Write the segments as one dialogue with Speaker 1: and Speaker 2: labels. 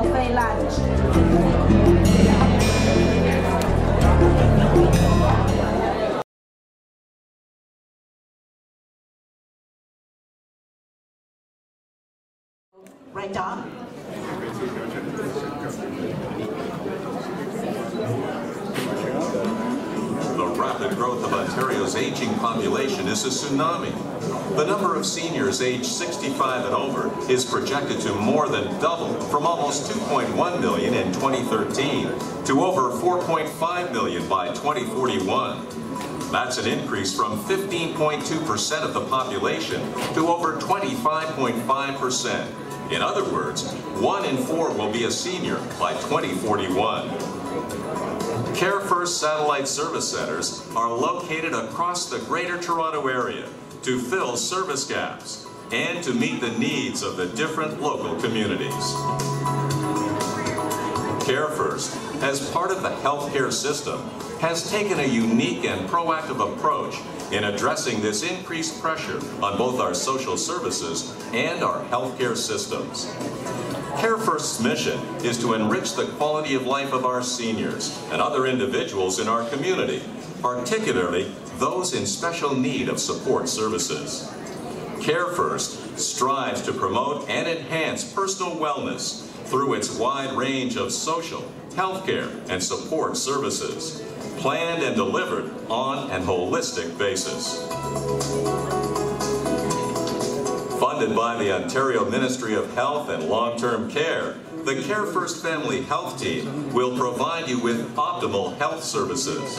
Speaker 1: buffet lunch. Right, Don?
Speaker 2: The rapid growth of Ontario's aging population is a tsunami. The number of seniors aged 65 and over is projected to more than double from almost 2.1 million in 2013 to over 4.5 million by 2041. That's an increase from 15.2% of the population to over 25.5%. In other words, 1 in 4 will be a senior by 2041. Carefirst satellite service centers are located across the Greater Toronto Area to fill service gaps and to meet the needs of the different local communities. Carefirst, as part of the healthcare system, has taken a unique and proactive approach in addressing this increased pressure on both our social services and our healthcare systems. Carefirst's mission is to enrich the quality of life of our seniors and other individuals in our community, particularly those in special need of support services. Carefirst strives to promote and enhance personal wellness through its wide range of social, healthcare, and support services, planned and delivered on an holistic basis. Funded by the Ontario Ministry of Health and Long-Term Care, the Carefirst Family Health Team will provide you with optimal health services.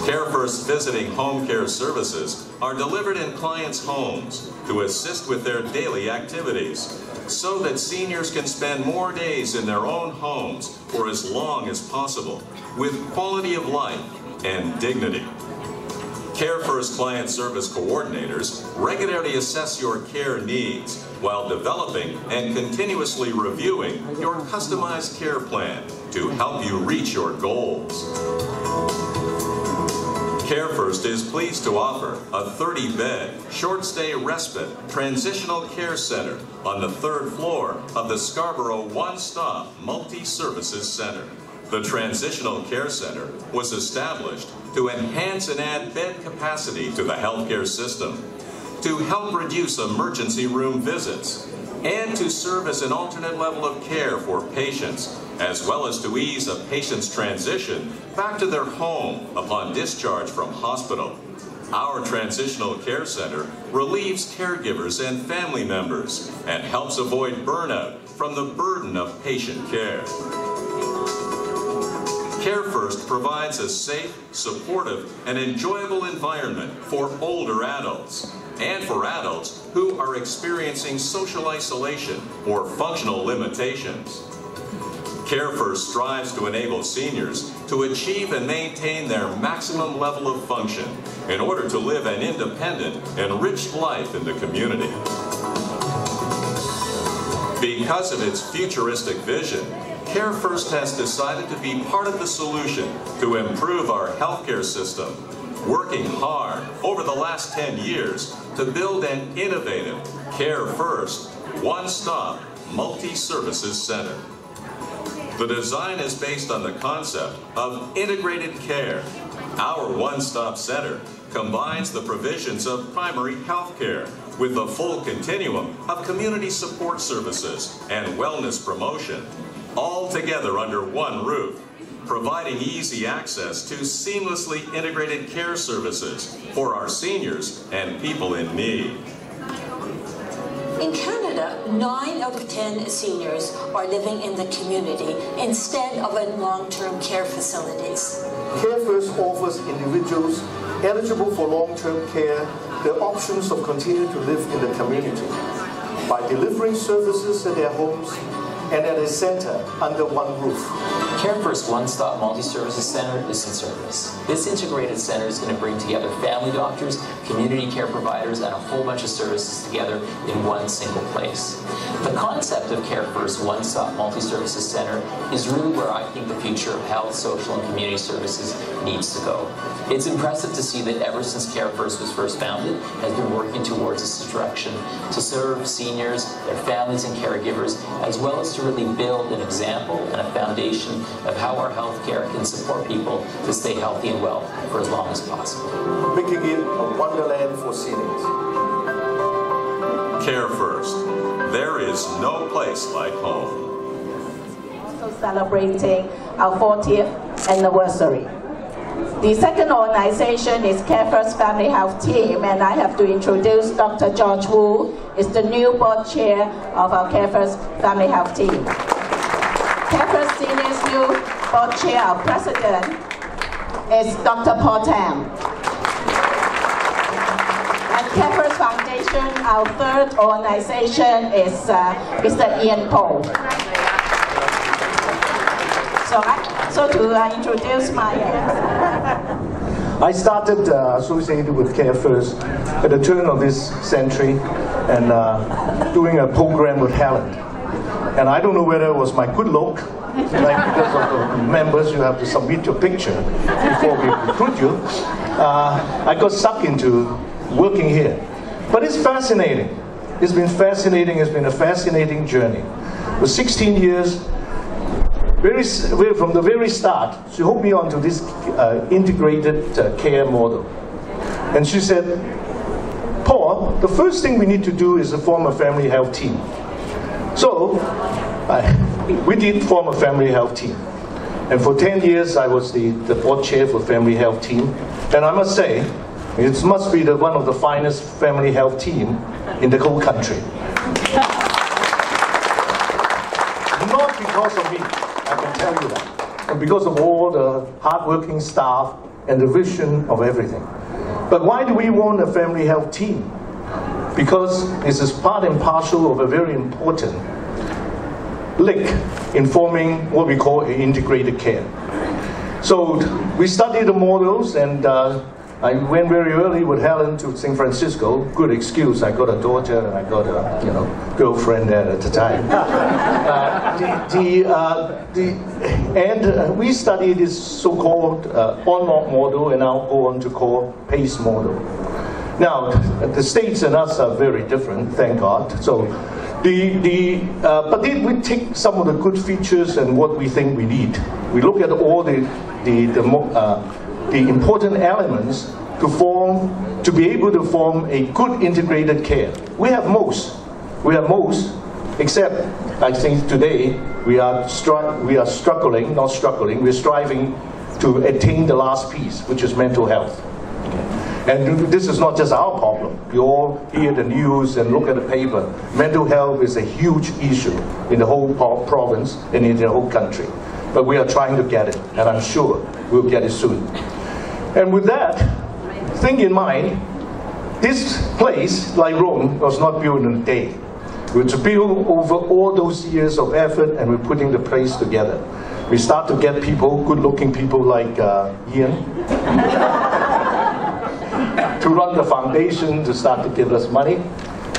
Speaker 2: Carefirst visiting home care services are delivered in clients' homes to assist with their daily activities, so that seniors can spend more days in their own homes for as long as possible, with quality of life and dignity. Carefirst client service coordinators regularly assess your care needs while developing and continuously reviewing your customized care plan to help you reach your goals. Carefirst is pleased to offer a 30-bed, short-stay respite transitional care center on the 3rd floor of the Scarborough One-Stop Multi-Services Center. The Transitional Care Center was established to enhance and add bed capacity to the healthcare system, to help reduce emergency room visits, and to serve as an alternate level of care for patients, as well as to ease a patient's transition back to their home upon discharge from hospital. Our Transitional Care Center relieves caregivers and family members and helps avoid burnout from the burden of patient care. Carefirst provides a safe, supportive, and enjoyable environment for older adults and for adults who are experiencing social isolation or functional limitations. Carefirst strives to enable seniors to achieve and maintain their maximum level of function in order to live an independent, enriched life in the community. Because of its futuristic vision, Carefirst has decided to be part of the solution to improve our healthcare system, working hard over the last 10 years to build an innovative Carefirst one-stop multi-services center. The design is based on the concept of integrated care. Our one-stop center combines the provisions of primary health care with the full continuum of community support services and wellness promotion, all together under one roof, providing easy access to seamlessly integrated care services for our seniors and people in need.
Speaker 3: In Canada, 9 out of 10 seniors are living in the community instead of in long-term care facilities.
Speaker 4: Carefirst offers individuals eligible for long-term care the options of continuing to live in the community by delivering services at their homes and at a center under one roof.
Speaker 1: Carefirst One-Stop Multi-Services Center is in service. This integrated center is going to bring together family doctors, community care providers, and a whole bunch of services together in one single place. The concept of Carefirst One-Stop Multi-Services Center is really where I think the future of health, social, and community services needs to go. It's impressive to see that ever since Carefirst was first founded, has been working towards this direction to serve seniors, their families, and caregivers, as well as to really build an example and a foundation of how our healthcare can support people to stay healthy and well for as long as possible.
Speaker 4: Making it a wonderland for seniors.
Speaker 2: Carefirst. There is no place like home.
Speaker 5: Also celebrating our 40th anniversary. The second organization is Carefirst Family Health Team, and I have to introduce Dr. George Wu, is the new board chair of our Carefirst Family Health Team. Carefirst Senior's new board chair, our president, is Dr. Paul Tam. At Carefirst Foundation, our third organization is Mr. Ian Paul. So to introduce my
Speaker 4: I started associated with Carefirst at the turn of this century and doing a program with Helen. And I don't know whether it was my good luck, like because of the members, you have to submit your picture before we recruit you. I got sucked into working here. But it's fascinating. It's been fascinating. It's been a fascinating journey. For 16 years, from the very start, she hooked me onto this integrated care model. And she said, Paul, the first thing we need to do is to form a family health team. So we did form a family health team. And for 10 years, I was the board chair for family health team. And I must say, it must be one of the finest family health team in the whole country. Not because of me. I can tell you that. And because of all the hardworking staff and the vision of everything. But why do we want a family health team? Because this is part and parcel of a very important link in forming what we call integrated care. So we studied the models, and I went very early with Helen to San Francisco. Good excuse. I got a daughter and I got a girlfriend there at the time. We studied this so-called on-off model, and I'll go on to call PACE model. Now, the States and us are very different, thank God. So, but we take some of the good features and what we think we need. We look at all the important elements to be able to form a good integrated care. We have most, except I think today we are struggling, not struggling, we're striving to attain the last piece, which is mental health. And this is not just our problem. You all hear the news and look at the paper. Mental health is a huge issue in the whole province and in the whole country. But we are trying to get it, and I'm sure we'll get it soon. And with that thing in mind, this place, like Rome, was not built in a day. It was built over all those years of effort, and we're putting the place together. We start to get people, good-looking people like Ian, to run the foundation, to start to give us money.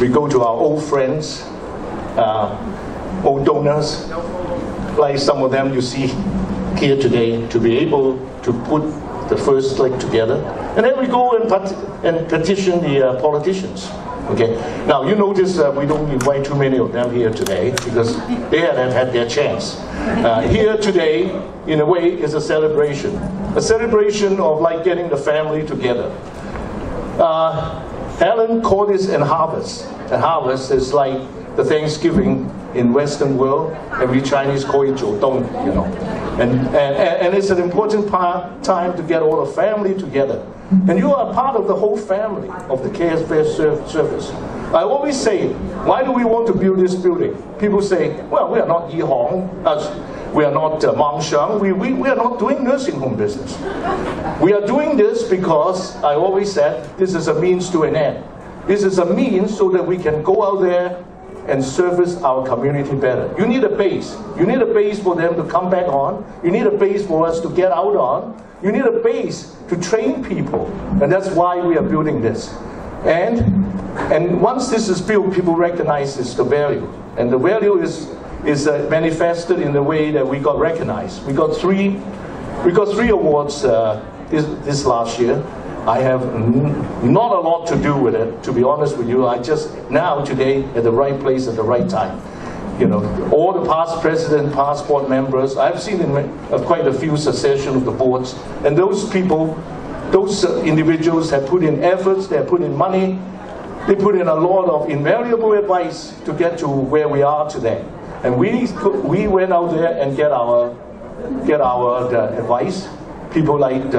Speaker 4: We go to our old friends, old donors, like some of them you see here today, to be able to put the first leg together. And then we go and petition the politicians. Okay. Now you notice we don't invite too many of them here today because they haven't had their chance. Here today, in a way, is a celebration of like getting the family together. Alan called this an harvest. A harvest is like the Thanksgiving in Western world, and we Chinese call it 走冬, and it's an important time to get all the family together. And you are part of the whole family of the Carefirst service. I always say, why do we want to build this building? People say, well, we are not Yi Hong, we are not Mong Shang, we are not doing nursing home business. We are doing this because, I always said, this is a means to an end. This is a means so that we can go out there and service our community better. You need a base. You need a base for them to come back on. You need a base for us to get out on. You need a base to train people. And that's why we are building this. And once this is built, people recognize the value. And the value is manifested in the way that we got recognized. We got three awards this last year. I have not a lot to do with it, to be honest with you. I just now today at the right place at the right time. You know, all the past president, past board members, I've seen quite a few succession of the boards, and those people, those individuals have put in efforts, they have put in money, they put in a lot of invaluable advice to get to where we are today. And we went out there and get our advice. People like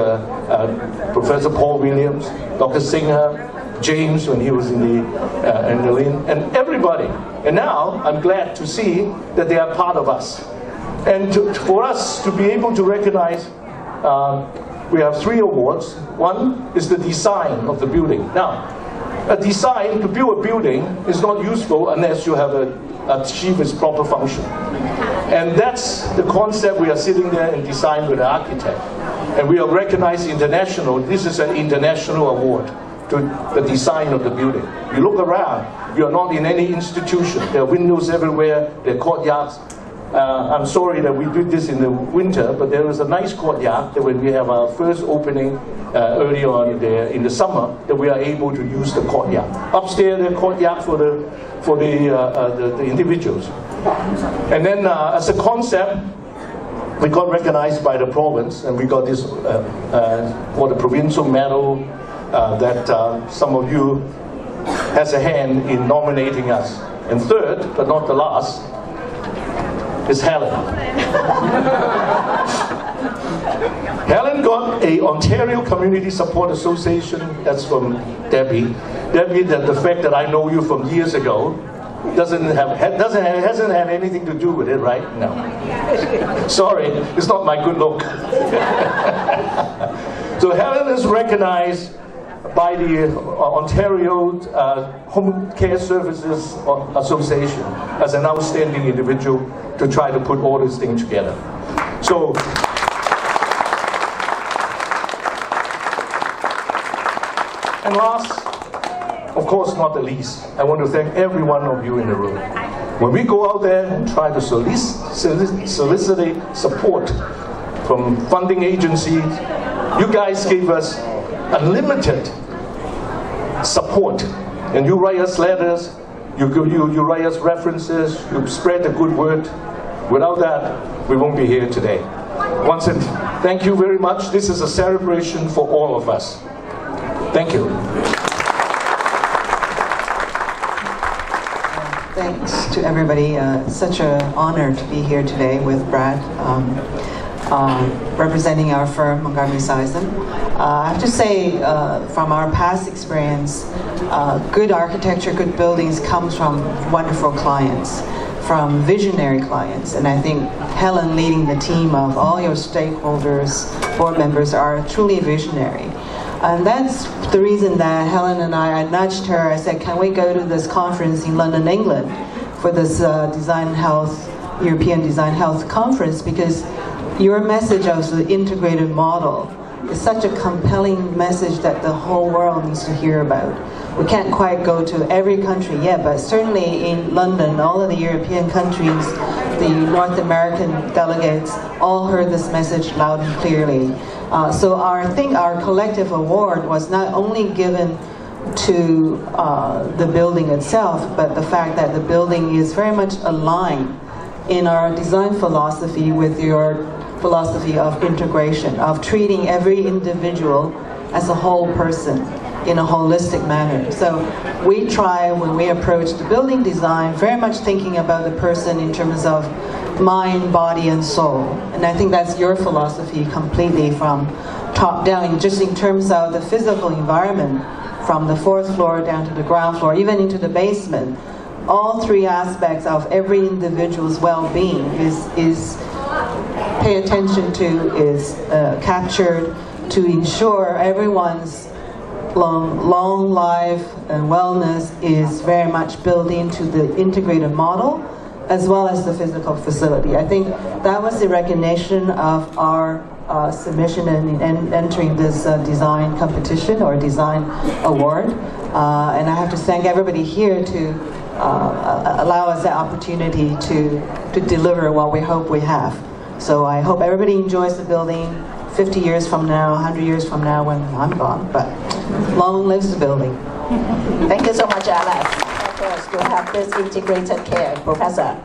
Speaker 4: Professor Paul Williams, Dr. Singer, James when he was in the Lynn, and everybody. And now I'm glad to see that they are part of us. And for us to be able to recognize, we have 3 awards. One is the design of the building. Now, a design to build a building is not useful unless you have achieve its proper function. And that's the concept we are sitting there and design with the architect. And we are recognized international. This is an international award to the design of the building. You look around, you are not in any institution. There are windows everywhere, there are courtyards. I'm sorry that we did this in the winter, but there was a nice courtyard that when we have our first opening early on in the summer, that we are able to use the courtyard. Upstairs, the courtyard for the individuals. And then as a concept, we got recognized by the province, and we got this for the provincial medal that some of you has a hand in nominating us. And third, but not the last, is Helen. Helen got a Ontario Community Support Association. That's from Debbie. Debbie, the fact that I know you from years ago hasn't had anything to do with it, right? No. Sorry, it's not my good look. So Helen is recognized by the Ontario Home Care Services Association as an outstanding individual to try to put all this thing together. So, and last, of course not the least, I want to thank every one of you in the room. When we go out there and try to solicit support from funding agencies, you guys gave us unlimited support, and you write us letters, you write us references, you spread the good word. Without that, we won't be here today. Once again, thank you very much. This is a celebration for all of us. Thank you.
Speaker 6: Thanks to everybody. Such an honor to be here today with Brad, representing our firm, Montgomery Sison. I have to say, from our past experience, good architecture, good buildings comes from wonderful clients, from visionary clients. And I think Helen leading the team of all your stakeholders, board members are truly visionary. And that's the reason that Helen and I nudged her. I said, can we go to this conference in London, England for this European Design Health Conference, because your message of the integrated model is such a compelling message that the whole world needs to hear about. We can't quite go to every country yet, but certainly in London, all of the European countries, the North American delegates all heard this message loud and clearly. So I think our collective award was not only given to the building itself, but the fact that the building is very much aligned in our design philosophy with your philosophy of integration, of treating every individual as a whole person in a holistic manner. So we try, when we approach the building design, very much thinking about the person in terms of mind, body, and soul. And I think that's your philosophy completely from top down, just in terms of the physical environment, from the 4th floor down to the ground floor, even into the basement. All 3 aspects of every individual's well-being is pay attention to, is captured to ensure everyone's long life and wellness is very much built into the integrated model as well as the physical facility. I think that was the recognition of our submission and entering this design competition or design award. And I have to thank everybody here to allow us the opportunity to deliver what we hope we have. So I hope everybody enjoys the building 50 years from now, 100 years from now when I'm gone, but long lives the building.
Speaker 5: Thank you so much, Alice. First, to have this integrated care. Professor.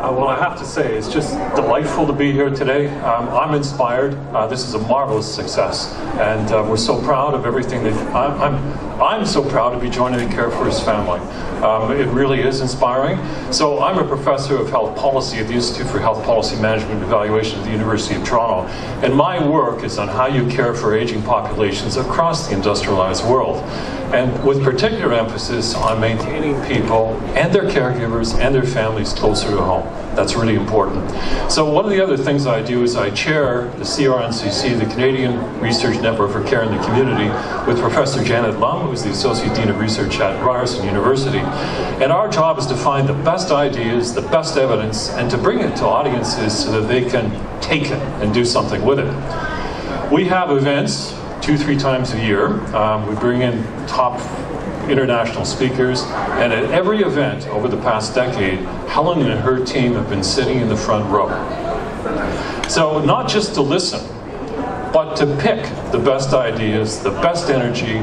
Speaker 7: Well, I have to say, it's just delightful to be here today. I'm inspired. This is a marvelous success, and we're so proud of everything that I'm so proud to be joining the Carefirst family. It really is inspiring. So I'm a professor of health policy at the Institute for Health Policy Management and Evaluation at the University of Toronto, and my work is on how you care for aging populations across the industrialized world, and with particular emphasis on maintaining people and their caregivers and their families closer to home. That's really important. So one of the other things I do is I chair the CRNCC, the Canadian Research Network for Care in the Community, with Professor Janet Lum, who's the Associate Dean of Research at Ryerson University. And our job is to find the best ideas, the best evidence, and to bring it to audiences so that they can take it and do something with it. We have events 2-3 times a year. We bring in top international speakers, and at every event over the past decade, Helen and her team have been sitting in the front row. So not just to listen, but to pick the best ideas, the best energy,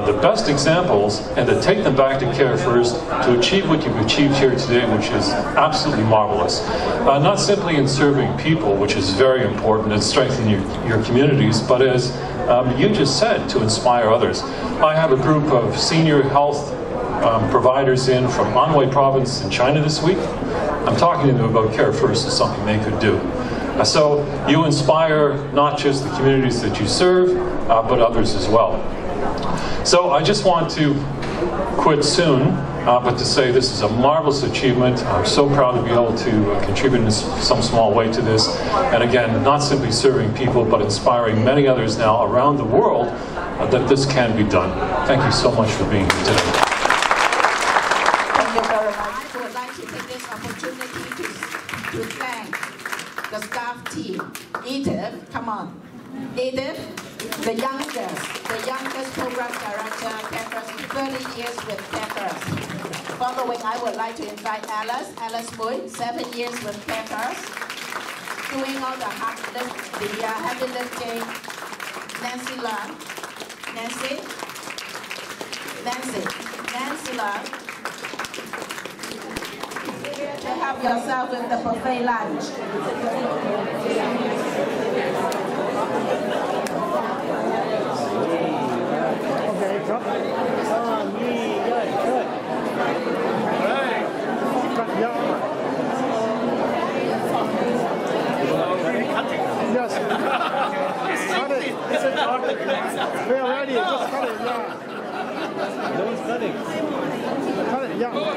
Speaker 7: the best examples, and to take them back to Carefirst to achieve what you've achieved here today, which is absolutely marvelous. Not simply in serving people, which is very important, and strengthening your communities, but as you just said, to inspire others. I have a group of senior health providers in from Anhui province in China this week. I'm talking to them about Carefirst as something they could do. So you inspire not just the communities that you serve, but others as well. So I just want to quit soon, but to say this is a marvelous achievement. I'm so proud to be able to contribute in some small way to this. And again, not simply serving people, but inspiring many others now around the world that this can be done. Thank you so much for being here today.
Speaker 5: Thank you very much. I would like to take this opportunity to thank the staff team. Edith, come on. Edith, the youngest program director, Carefirst, 30 years with Carefirst. Following, I would like to invite Alice Mui, 7 years with Carefirst, doing all the heavy lifting. Nancy Lung, Nancy Lung, to help yourself with the buffet lunch.
Speaker 8: We are ready. Just cut it, yeah. No one's cutting. Cut it, yeah.